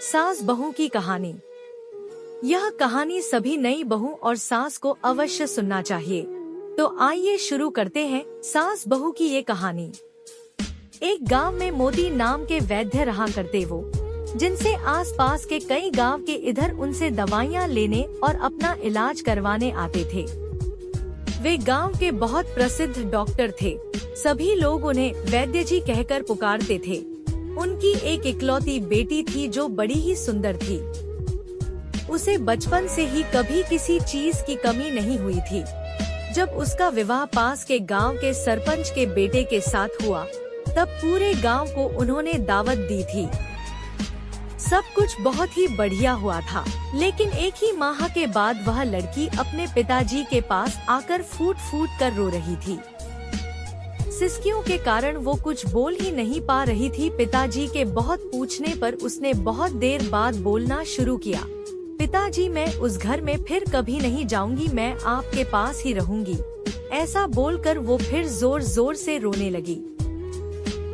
सास बहू की कहानी। यह कहानी सभी नई बहू और सास को अवश्य सुनना चाहिए। तो आइए शुरू करते हैं सास बहू की ये कहानी। एक गांव में मोती नाम के वैद्य रहा करते वो, जिनसे आसपास के कई गांव के इधर उनसे दवाइयाँ लेने और अपना इलाज करवाने आते थे। वे गांव के बहुत प्रसिद्ध डॉक्टर थे। सभी लोग उन्हें वैद्य जी कहकर पुकारते थे। उनकी एक इकलौती बेटी थी जो बड़ी ही सुंदर थी। उसे बचपन से ही कभी किसी चीज की कमी नहीं हुई थी। जब उसका विवाह पास के गांव के सरपंच के बेटे के साथ हुआ, तब पूरे गांव को उन्होंने दावत दी थी। सब कुछ बहुत ही बढ़िया हुआ था, लेकिन एक ही माह के बाद वह लड़की अपने पिताजी के पास आकर फूट फूट कर रो रही थी। सिसकियों के कारण वो कुछ बोल ही नहीं पा रही थी। पिताजी के बहुत पूछने पर उसने बहुत देर बाद बोलना शुरू किया। पिताजी, मैं उस घर में फिर कभी नहीं जाऊंगी, मैं आपके पास ही रहूंगी। ऐसा बोलकर वो फिर जोर जोर से रोने लगी।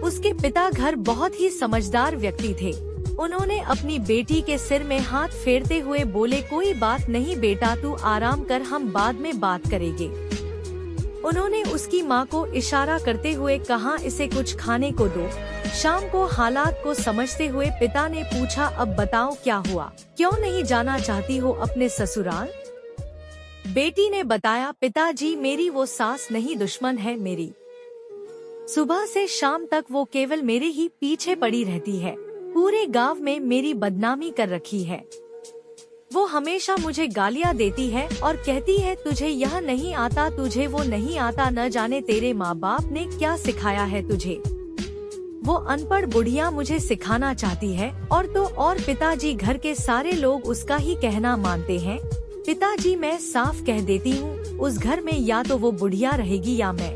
उसके पिता घर बहुत ही समझदार व्यक्ति थे। उन्होंने अपनी बेटी के सिर में हाथ फेरते हुए बोले, कोई बात नहीं बेटा, तू आराम कर, हम बाद में बात करेंगे। उन्होंने उसकी माँ को इशारा करते हुए कहा, इसे कुछ खाने को दो। शाम को हालात को समझते हुए पिता ने पूछा, अब बताओ क्या हुआ, क्यों नहीं जाना चाहती हो अपने ससुराल? बेटी ने बताया, पिताजी मेरी वो सास नहीं, दुश्मन है मेरी। सुबह से शाम तक वो केवल मेरे ही पीछे पड़ी रहती है। पूरे गांव में मेरी बदनामी कर रखी है। वो हमेशा मुझे गालियाँ देती है और कहती है, तुझे यह नहीं आता, तुझे वो नहीं आता, न जाने तेरे माँ बाप ने क्या सिखाया है तुझे। वो अनपढ़ बुढ़िया मुझे सिखाना चाहती है, और तो और पिताजी घर के सारे लोग उसका ही कहना मानते हैं। पिताजी मैं साफ कह देती हूँ, उस घर में या तो वो बुढ़िया रहेगी या मैं।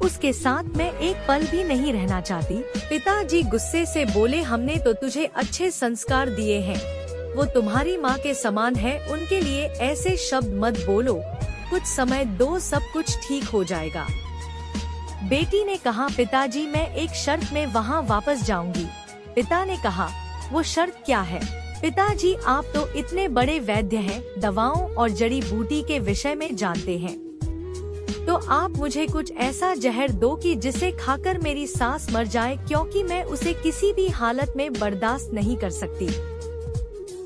उसके साथ मैं एक पल भी नहीं रहना चाहती। पिताजी गुस्से से बोले, हमने तो तुझे अच्छे संस्कार दिए हैं, वो तुम्हारी माँ के समान है, उनके लिए ऐसे शब्द मत बोलो, कुछ समय दो, सब कुछ ठीक हो जाएगा। बेटी ने कहा, पिताजी मैं एक शर्त में वहाँ वापस जाऊंगी। पिता ने कहा, वो शर्त क्या है? पिताजी आप तो इतने बड़े वैद्य हैं, दवाओं और जड़ी बूटी के विषय में जानते हैं, तो आप मुझे कुछ ऐसा जहर दो कि जिसे खाकर मेरी सास मर जाए, क्योंकि मैं उसे किसी भी हालत में बर्दाश्त नहीं कर सकती।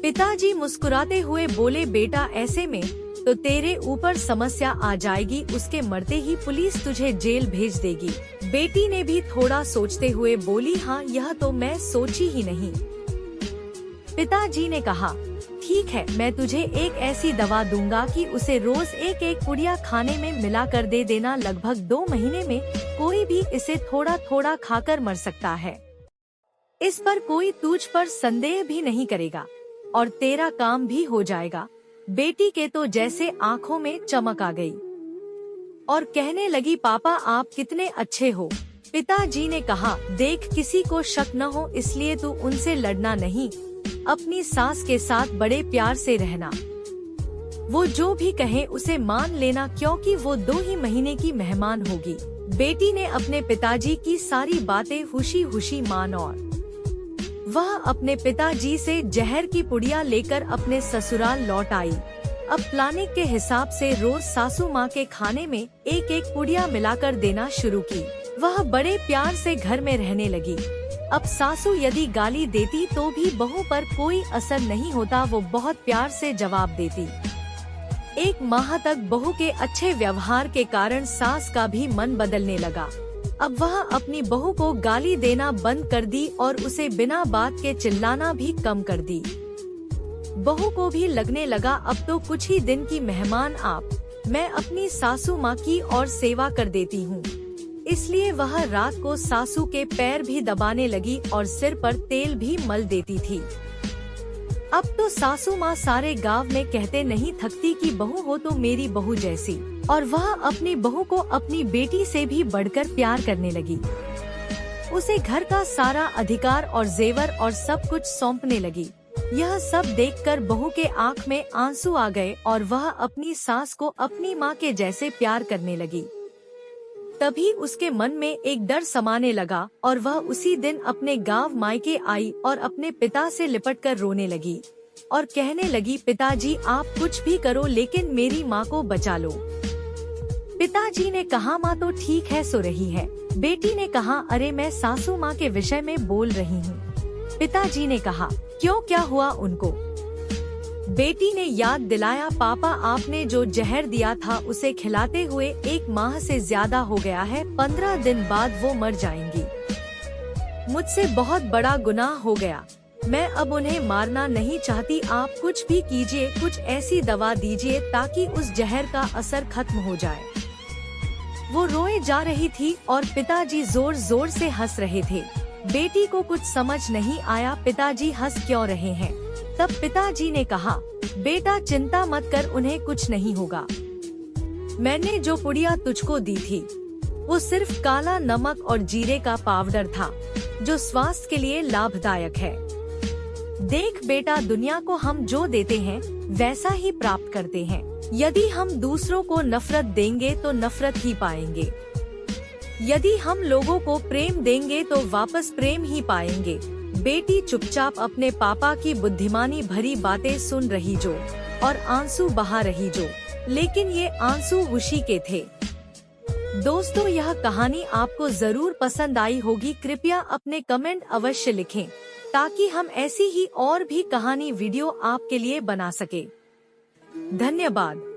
पिताजी मुस्कुराते हुए बोले, बेटा ऐसे में तो तेरे ऊपर समस्या आ जाएगी, उसके मरते ही पुलिस तुझे जेल भेज देगी। बेटी ने भी थोड़ा सोचते हुए बोली, हाँ यह तो मैं सोची ही नहीं। पिताजी ने कहा, ठीक है, मैं तुझे एक ऐसी दवा दूंगा कि उसे रोज एक एक पुड़िया खाने में मिला कर दे देना। लगभग 2 महीने में कोई भी इसे थोड़ा थोड़ा खाकर मर सकता है। इस पर कोई तुझ पर संदेह भी नहीं करेगा और तेरा काम भी हो जाएगा। बेटी के तो जैसे आँखों में चमक आ गई और कहने लगी, पापा आप कितने अच्छे हो। पिताजी ने कहा, देख किसी को शक न हो इसलिए तू उनसे लड़ना नहीं, अपनी सास के साथ बड़े प्यार से रहना। वो जो भी कहे उसे मान लेना, क्योंकि वो 2 ही महीने की मेहमान होगी। बेटी ने अपने पिताजी की सारी बातें खुशी खुशी मान और वह अपने पिताजी से जहर की पुड़िया लेकर अपने ससुराल लौट आई। अब प्लानिंग के हिसाब से रोज सासू माँ के खाने में एक एक पुड़िया मिलाकर देना शुरू की। वह बड़े प्यार से घर में रहने लगी। अब सासू यदि गाली देती तो भी बहू पर कोई असर नहीं होता, वो बहुत प्यार से जवाब देती। 1 माह तक बहू के अच्छे व्यवहार के कारण सास का भी मन बदलने लगा। अब वह अपनी बहू को गाली देना बंद कर दी और उसे बिना बात के चिल्लाना भी कम कर दी। बहू को भी लगने लगा, अब तो कुछ ही दिन की मेहमान आप, मैं अपनी सासू माँ की और सेवा कर देती हूँ। इसलिए वह रात को सासू के पैर भी दबाने लगी और सिर पर तेल भी मल देती थी। अब तो सासू माँ सारे गांव में कहते नहीं थकती कि बहू हो तो मेरी बहू जैसी, और वह अपनी बहू को अपनी बेटी से भी बढ़कर प्यार करने लगी। उसे घर का सारा अधिकार और जेवर और सब कुछ सौंपने लगी। यह सब देखकर बहू के आँख में आंसू आ गए और वह अपनी सास को अपनी माँ के जैसे प्यार करने लगी। तभी उसके मन में एक डर समाने लगा और वह उसी दिन अपने गांव मायके आई और अपने पिता से लिपटकर रोने लगी और कहने लगी, पिताजी आप कुछ भी करो लेकिन मेरी माँ को बचा लो। पिताजी ने कहा, माँ तो ठीक है, सो रही है। बेटी ने कहा, अरे मैं सासू माँ के विषय में बोल रही हूँ। पिताजी ने कहा, क्यों, क्या हुआ उनको? बेटी ने याद दिलाया, पापा आपने जो जहर दिया था उसे खिलाते हुए 1 माह से ज्यादा हो गया है, 15 दिन बाद वो मर जाएंगी। मुझसे बहुत बड़ा गुनाह हो गया, मैं अब उन्हें मारना नहीं चाहती, आप कुछ भी कीजिए, कुछ ऐसी दवा दीजिए ताकि उस जहर का असर खत्म हो जाए। वो रोए जा रही थी और पिताजी जोर जोर से हंस रहे थे। बेटी को कुछ समझ नहीं आया, पिताजी हंस क्यों रहे हैं। तब पिताजी ने कहा, बेटा चिंता मत कर, उन्हें कुछ नहीं होगा। मैंने जो पुड़िया तुझको दी थी वो सिर्फ काला नमक और जीरे का पाउडर था जो स्वास्थ्य के लिए लाभदायक है। देख बेटा, दुनिया को हम जो देते हैं वैसा ही प्राप्त करते हैं। यदि हम दूसरों को नफरत देंगे तो नफरत ही पाएंगे। यदि हम लोगों को प्रेम देंगे तो वापस प्रेम ही पाएंगे। बेटी चुपचाप अपने पापा की बुद्धिमानी भरी बातें सुन रही जो और आंसू बहा रही जो, लेकिन ये आंसू खुशी के थे। दोस्तों, यह कहानी आपको जरूर पसंद आई होगी। कृपया अपने कमेंट अवश्य लिखें ताकि हम ऐसी ही और भी कहानी वीडियो आपके लिए बना सके। धन्यवाद।